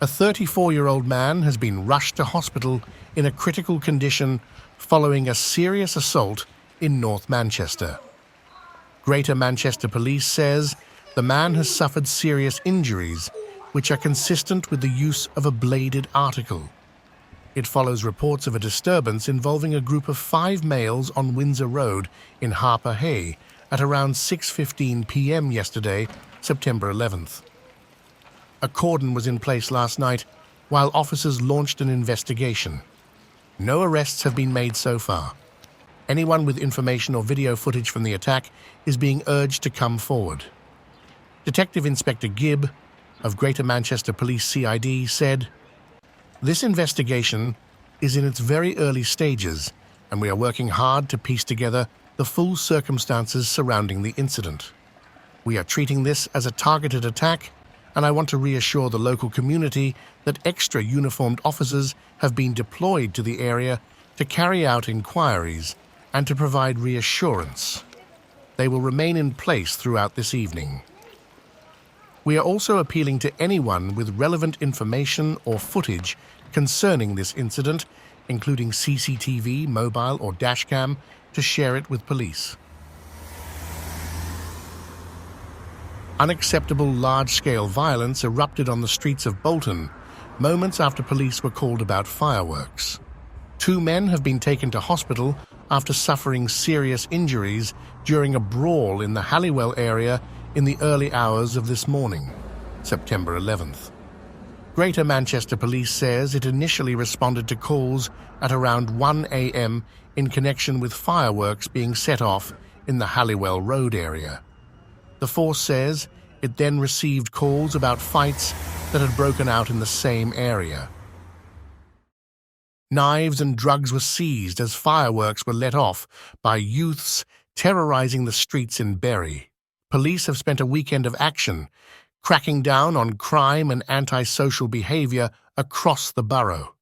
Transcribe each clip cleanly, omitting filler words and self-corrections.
A 34-year-old man has been rushed to hospital in a critical condition following a serious assault in North Manchester. Greater Manchester Police says the man has suffered serious injuries, which are consistent with the use of a bladed article. It follows reports of a disturbance involving a group of 5 males on Windsor Road in Harper Hay at around 6:15 p.m. yesterday, September 11th. A cordon was in place last night while officers launched an investigation. No arrests have been made so far. Anyone with information or video footage from the attack is being urged to come forward. Detective Inspector Gibb of Greater Manchester Police CID said, "This investigation is in its very early stages, and we are working hard to piece together the full circumstances surrounding the incident. We are treating this as a targeted attack, and I want to reassure the local community that extra uniformed officers have been deployed to the area to carry out inquiries and to provide reassurance. They will remain in place throughout this evening. We are also appealing to anyone with relevant information or footage concerning this incident, including CCTV, mobile or dashcam, to share it with police." Unacceptable large-scale violence erupted on the streets of Bolton moments after police were called about fireworks. 2 men have been taken to hospital after suffering serious injuries during a brawl in the Halliwell area in the early hours of this morning, September 11th. Greater Manchester Police says it initially responded to calls at around 1 a.m. in connection with fireworks being set off in the Halliwell Road area. The force says it then received calls about fights that had broken out in the same area. Knives and drugs were seized as fireworks were let off by youths terrorizing the streets in Bury. Police have spent a weekend of action, cracking down on crime and antisocial behaviour across the borough.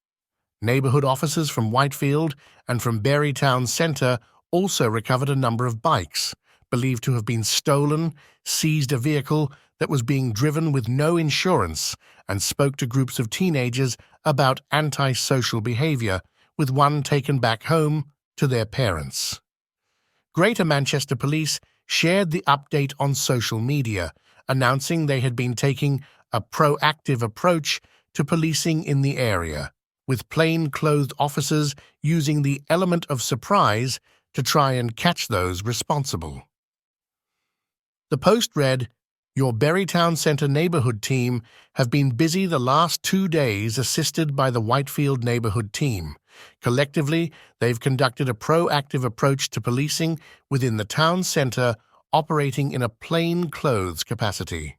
Neighbourhood officers from Whitefield and from Bury Town Centre also recovered a number of bikes, believed to have been stolen, seized a vehicle that was being driven with no insurance, and spoke to groups of teenagers about antisocial behaviour, with one taken back home to their parents. Greater Manchester Police shared the update on social media, announcing they had been taking a proactive approach to policing in the area, with plain-clothed officers using the element of surprise to try and catch those responsible. The post read, "Your Bury Town Centre neighbourhood team have been busy the last 2 days assisted by the Whitefield neighbourhood team. Collectively, they've conducted a proactive approach to policing within the town centre, operating in a plain-clothes capacity.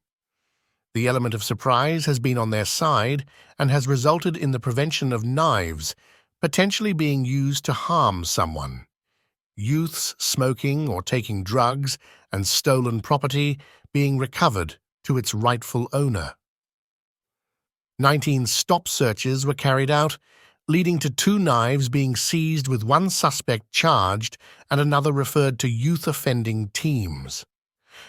The element of surprise has been on their side and has resulted in the prevention of knives potentially being used to harm someone, youths smoking or taking drugs, and stolen property being recovered to its rightful owner. 19 stop searches were carried out, leading to 2 knives being seized with 1 suspect charged and another referred to youth offending teams.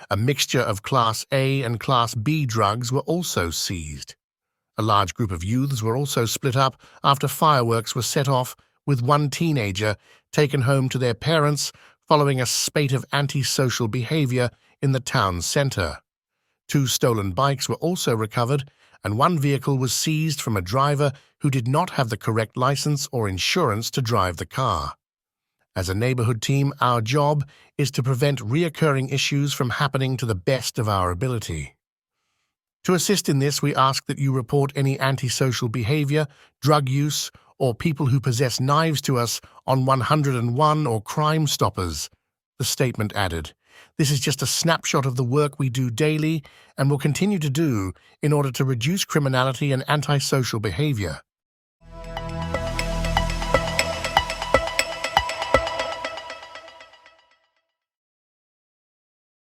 A mixture of Class A and Class B drugs were also seized. A large group of youths were also split up after fireworks were set off, with 1 teenager taken home to their parents following a spate of antisocial behaviour in the town centre. 2 stolen bikes were also recovered, and 1 vehicle was seized from a driver who did not have the correct licence or insurance to drive the car. As a neighbourhood team, our job is to prevent reoccurring issues from happening to the best of our ability. To assist in this, we ask that you report any antisocial behaviour, drug use, or people who possess knives to us on 101 or Crime Stoppers," the statement added. "This is just a snapshot of the work we do daily and will continue to do in order to reduce criminality and antisocial behaviour.